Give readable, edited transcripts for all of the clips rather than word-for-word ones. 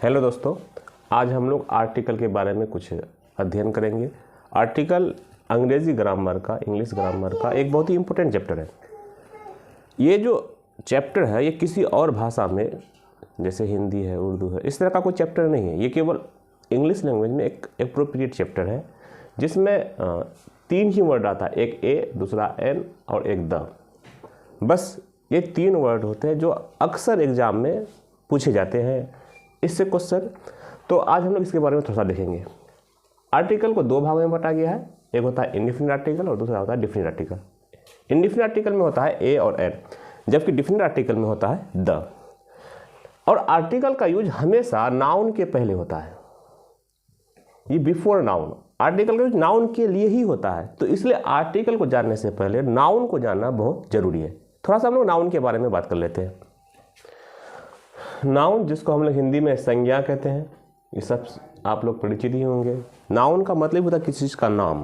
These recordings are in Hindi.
हेलो दोस्तों, आज हम लोग आर्टिकल के बारे में कुछ अध्ययन करेंगे। आर्टिकल अंग्रेज़ी ग्रामर का, इंग्लिश ग्रामर का एक बहुत ही इम्पोर्टेंट चैप्टर है। ये जो चैप्टर है ये किसी और भाषा में, जैसे हिंदी है, उर्दू है, इस तरह का कोई चैप्टर नहीं है। ये केवल इंग्लिश लैंग्वेज में एक एप्रोप्रिएट चैप्टर है जिसमें 3 ही वर्ड आता है, एक ए, दूसरा एन और एक द। बस ये 3 वर्ड होते हैं जो अक्सर एग्ज़ाम में पूछे जाते हैं इससे क्वेश्चन। तो आज हम लोग इसके बारे में थोड़ा सा देखेंगे। आर्टिकल को 2 भागों में बांटा गया है, एक होता है इंडिफिनिट आर्टिकल और दूसरा होता है डिफिनिट आर्टिकल। इंडिफिनिट आर्टिकल में होता है ए और एन, जबकि डिफिनिट आर्टिकल में होता है द। और आर्टिकल का यूज हमेशा नाउन के पहले होता है, ये बिफोर नाउन। आर्टिकल का यूज नाउन के लिए ही होता है, तो इसलिए आर्टिकल को जानने से पहले नाउन को जानना बहुत जरूरी है। थोड़ा सा हम लोग नाउन के बारे में बात कर लेते हैं। नाउन, जिसको हम लोग हिंदी में संज्ञा कहते हैं, ये सब आप लोग परिचित ही होंगे। नाउन का मतलब होता है किसी चीज़ का नाम,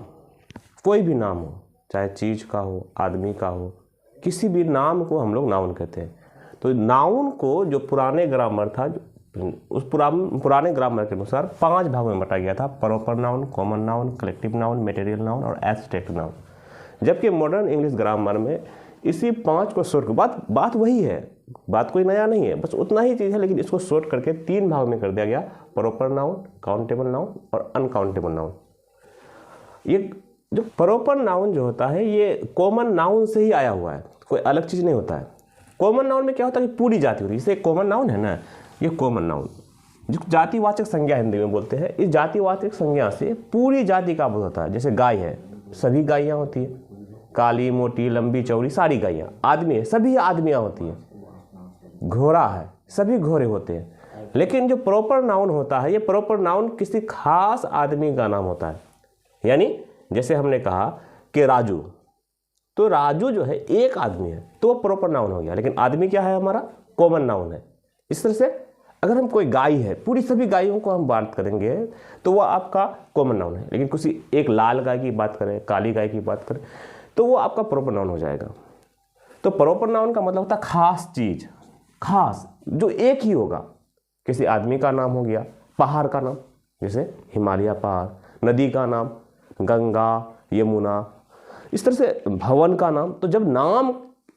कोई भी नाम हो, चाहे चीज़ का हो, आदमी का हो, किसी भी नाम को हम लोग नाउन कहते हैं। तो नाउन को जो पुराने ग्रामर था, उस पुराने ग्रामर के अनुसार 5 भागों में बांटा गया था। Proper noun, common noun, collective noun, material noun और एब्स्ट्रैक्ट नाउन। जबकि मॉडर्न इंग्लिश ग्रामर में इसी 5 को शॉर्ट, बात वही है, बात कोई नया नहीं है, बस उतना ही चीज़ है, लेकिन इसको शॉर्ट करके 3 भाग में कर दिया गया। प्रॉपर नाउन, काउंटेबल नाउन और अनकाउंटेबल नाउन। ये जो प्रॉपर नाउन जो होता है ये कॉमन नाउन से ही आया हुआ है, कोई अलग चीज़ नहीं होता है। कॉमन नाउन में क्या होता है कि पूरी जाति होती है, जैसे कॉमन नाउन है ना, ये कॉमन नाउन जो जातिवाचक संज्ञा हिंदी में बोलते हैं। इस जातिवाचक संज्ञा से पूरी जाति का बोध होता है। जैसे गाय है, सभी गायें होती है, काली, मोटी, लंबी, चौड़ी, सारी गायें। आदमी है, सभी आदमियाँ होती हैं। घोड़ा है, सभी घोड़े होते हैं। लेकिन जो प्रॉपर नाउन होता है, ये प्रॉपर नाउन किसी खास आदमी का नाम होता है। यानी जैसे हमने कहा कि राजू, तो राजू जो है एक आदमी है, तो वो प्रॉपर नाउन हो गया। लेकिन आदमी क्या है, हमारा कॉमन नाउन है। इस तरह से अगर हम कोई गाय है, पूरी सभी गायों को हम बात करेंगे तो वो आपका कॉमन नाउन है। लेकिन किसी एक लाल गाय की बात करें, काली गाय की बात करें, तो वो आपका प्रॉपर नाउन हो जाएगा। तो प्रॉपर नाउन का मतलब होता है खास चीज, खास जो एक ही होगा। किसी आदमी का नाम हो गया, पहाड़ का नाम, जैसे हिमालय पहाड़, नदी का नाम गंगा, यमुना, इस तरह से भवन का नाम। तो जब नाम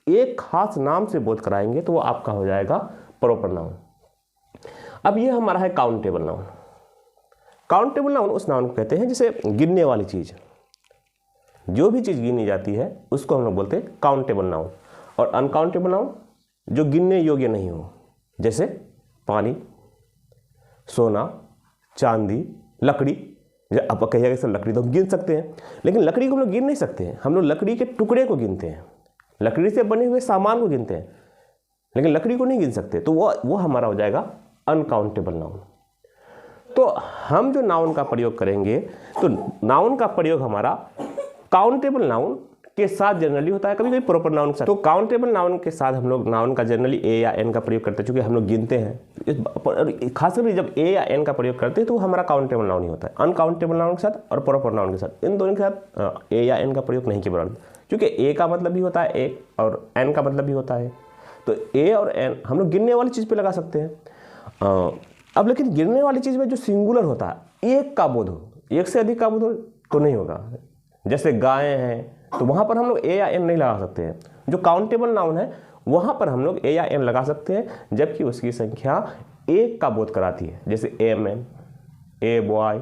एक खास नाम से बोध कराएंगे तो वो आपका हो जाएगा प्रॉपर नाउन। अब ये हमारा है काउंटेबल नाउन। काउंटेबल नाउन उस नाउन को कहते हैं जिसे गिनने वाली चीज, जो भी चीज गिनी जाती है उसको हम लोग बोलते हैं काउंटेबल नाउन। और अनकाउंटेबल नाउन जो गिनने योग्य नहीं हो, जैसे पानी, सोना, चांदी, लकड़ी। आप कहिएगा सर लकड़ी तो हम गिन सकते हैं, लेकिन लकड़ी को हम लोग गिन नहीं सकते हैं। हम लोग लकड़ी के टुकड़े को गिनते हैं, लकड़ी से बने हुए सामान को गिनते हैं, लेकिन लकड़ी को नहीं गिन सकते। तो वो हमारा हो जाएगा अनकाउंटेबल नाउन। तो हम जो नाउन का प्रयोग करेंगे, तो नाउन का प्रयोग हमारा काउंटेबल नाउन के साथ जनरली होता है, कभी कभी प्रॉपर नाउन के साथ। तो काउंटेबल नाउन के साथ हम लोग नाउन का जनरली ए या एन का प्रयोग करते हैं, क्योंकि हम लोग गिनते हैं। खासकर जब ए या एन का प्रयोग करते हैं तो हमारा काउंटेबल नाउन ही होता है। अनकाउंटेबल नाउन के साथ और प्रॉपर नाउन के साथ, इन दोनों के साथ ए या एन का प्रयोग नहीं किया बराबर, क्योंकि ए का मतलब भी होता है एक और एन का मतलब भी होता है। तो ए और एन हम लोग गिनने वाली चीज़ पर लगा सकते हैं। अब लेकिन गिनने वाली चीज़ में जो सिंगुलर होता है, एक का बोध हो, एक से अधिक का बोध हो तो नहीं होगा। जैसे गायें हैं तो वहाँ पर हम लोग ए या एन नहीं लगा सकते हैं। जो काउंटेबल नाउन है वहाँ पर हम लोग ए या एन लगा सकते हैं, जबकि उसकी संख्या एक का बोध कराती है। जैसे ए मैन, ए बॉय।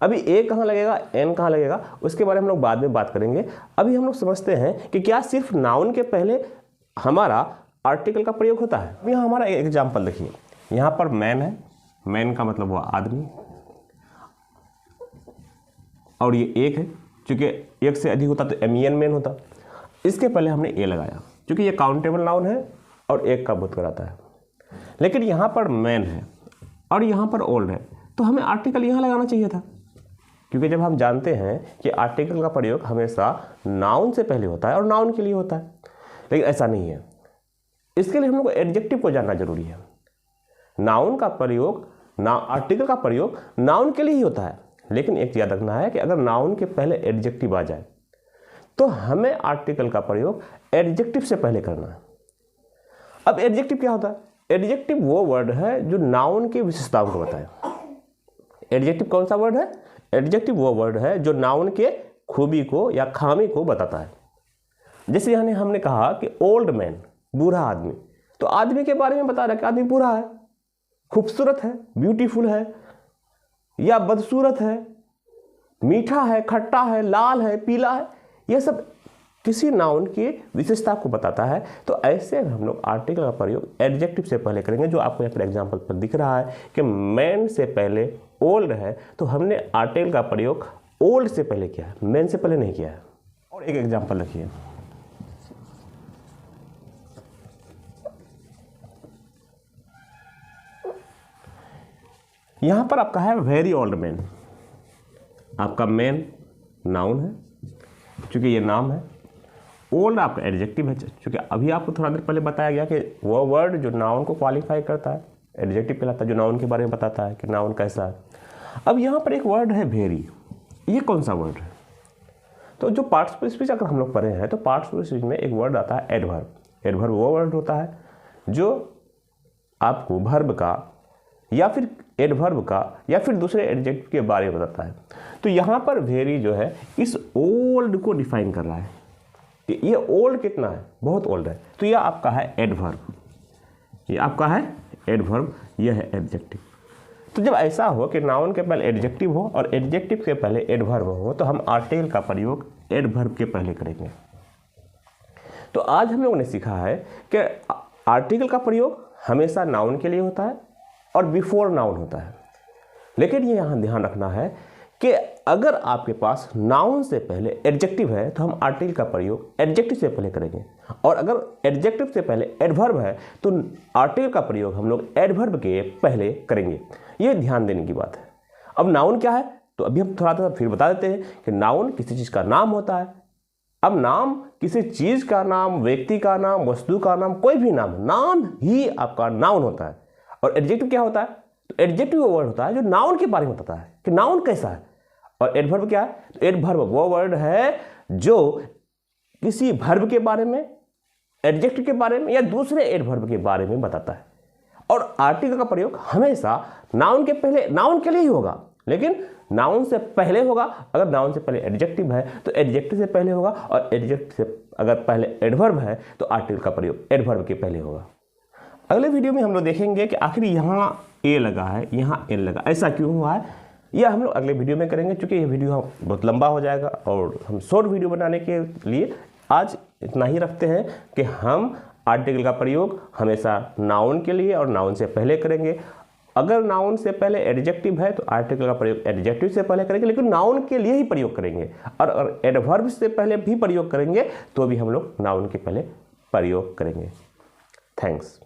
अभी ए कहाँ लगेगा, एन कहाँ लगेगा, उसके बारे में हम लोग बाद में बात करेंगे। अभी हम लोग समझते हैं कि क्या सिर्फ नाउन के पहले हमारा आर्टिकल का प्रयोग होता है। यहाँ हमारा एक एग्जाम्पल देखिए, यहाँ पर मैन है, मैन का मतलब हुआ आदमी, और ये एक है, क्योंकि एक से अधिक होता तो एमियन मैन होता। इसके पहले हमने ए लगाया क्योंकि ये काउंटेबल नाउन है और एक का बोध कराता है। लेकिन यहाँ पर मैन है और यहाँ पर ओल्ड है, तो हमें आर्टिकल यहाँ लगाना चाहिए था, क्योंकि जब हम जानते हैं कि आर्टिकल का प्रयोग हमेशा नाउन से पहले होता है और नाउन के लिए होता है। लेकिन ऐसा नहीं है, इसके लिए हम लोग को एडजेक्टिव को जानना जरूरी है। नाउन का प्रयोग, आर्टिकल का प्रयोग नाउन के लिए ही होता है, लेकिन एक याद रखना है कि अगर नाउन के पहले एडजेक्टिव आ जाए तो हमें आर्टिकल का प्रयोग एडजेक्टिव से पहले करना है। अब एडजेक्टिव क्या होता है, एडजेक्टिव वो वर्ड है जो नाउन की विशेषताओं को बताए। एडजेक्टिव कौन सा वर्ड है? एडजेक्टिव वो वर्ड है जो नाउन के खूबी को या खामी को बताता है। जैसे यानी हमने कहा कि ओल्ड मैन, बूढ़ा आदमी, तो आदमी के बारे में बता रहा है कि आदमी बूढ़ा है, खूबसूरत है, ब्यूटीफुल है, या बदसूरत है, मीठा है, खट्टा है, लाल है, पीला है। यह सब किसी नाउन की विशेषता को बताता है। तो ऐसे हम लोग आर्टिकल का प्रयोग एडजेक्टिव से पहले करेंगे। जो आपको यहाँ पर एग्जाम्पल पर दिख रहा है कि मैन से पहले ओल्ड है, तो हमने आर्टिकल का प्रयोग ओल्ड से पहले किया है, मैन से पहले नहीं किया है। और एक एग्जाम्पल रखिए, यहां पर आपका है वेरी ओल्ड मैन। आपका मैन नाउन है क्योंकि ये नाम है, ओल्ड आपका एडजेक्टिव है क्योंकि अभी आपको थोड़ा देर पहले बताया गया कि वो वर्ड जो नाउन को क्वालिफाई करता है एडजेक्टिव कहलाता है, जो नाउन के बारे में बताता है कि नाउन कैसा है। अब यहाँ पर एक वर्ड है वेरी, ये कौन सा वर्ड है? तो जो पार्टिसिपल स्पीच अगर हम लोग पढ़े हैं तो पार्टिसिपल स्पीच में एक वर्ड आता है एडवर्ब। एडवर्ब वो वर्ड होता है जो आपको वर्ब का या फिर एडवर्ब का या फिर दूसरे एडजेक्टिव के बारे में बताता है। तो यहाँ पर वेरी जो है इस ओल्ड को डिफाइन कर रहा है कि ये ओल्ड कितना है, बहुत ओल्ड है। तो यह आपका है एडवर्ब, ये आपका है एडवर्ब, यह है एडजेक्टिव। तो जब ऐसा हो कि नाउन के पहले एडजेक्टिव हो और एडजेक्टिव के पहले एडवर्ब हो तो हम आर्टिकल का प्रयोग एडवर्ब के पहले करेंगे। तो आज हम लोगों ने सीखा है कि आर्टिकल का प्रयोग हमेशा नाउन के लिए होता है और बिफोर नाउन होता है। लेकिन ये यहाँ ध्यान रखना है कि अगर आपके पास नाउन से पहले एडजेक्टिव है तो हम आर्टिकल का प्रयोग एडजेक्टिव से पहले करेंगे, और अगर एडजेक्टिव से पहले एडवर्ब है तो आर्टिकल का प्रयोग हम लोग एडवर्ब के पहले करेंगे। ये ध्यान देने की बात है। अब नाउन क्या है तो अभी हम थोड़ा सा फिर बता देते हैं कि नाउन किसी चीज़ का नाम होता है। अब नाम किसी चीज़ का नाम, व्यक्ति का नाम, वस्तु का नाम, कोई भी नाम ही आपका नाउन होता है। और एडजेक्टिव क्या होता है? तो एडजेक्टिव वो वर्ड होता है जो नाउन के बारे में बताता है कि नाउन कैसा है। और एडवर्ब क्या है? तो एडवर्ब वो वर्ड है जो किसी वर्ब के बारे में, एडजेक्टिव के बारे में या दूसरे एडवर्ब के बारे में बताता है। और आर्टिकल का प्रयोग हमेशा नाउन के पहले, नाउन के लिए ही होगा, लेकिन नाउन से पहले होगा। अगर नाउन से पहले एडजेक्टिव है तो एडजेक्टिव से पहले होगा, और एडजेक्टिव से अगर पहले एडवर्ब है तो आर्टिकल का प्रयोग एडवर्ब के पहले होगा। अगले वीडियो में हम लोग देखेंगे कि आखिर यहाँ ए लगा है, यहाँ एल लगा, ऐसा क्यों हुआ है, यह हम लोग अगले वीडियो में करेंगे। क्योंकि ये वीडियो बहुत लंबा हो जाएगा और हम शॉर्ट वीडियो बनाने के लिए आज इतना ही रखते हैं कि हम आर्टिकल का प्रयोग हमेशा नाउन के लिए और नाउन से पहले करेंगे। अगर नाउन से पहले एडजेक्टिव है तो आर्टिकल का प्रयोग एडजेक्टिव से पहले करेंगे, लेकिन नाउन के लिए ही प्रयोग करेंगे। और अगर एडवर्ब से पहले भी प्रयोग करेंगे तो भी हम लोग नाउन के पहले प्रयोग करेंगे। थैंक्स।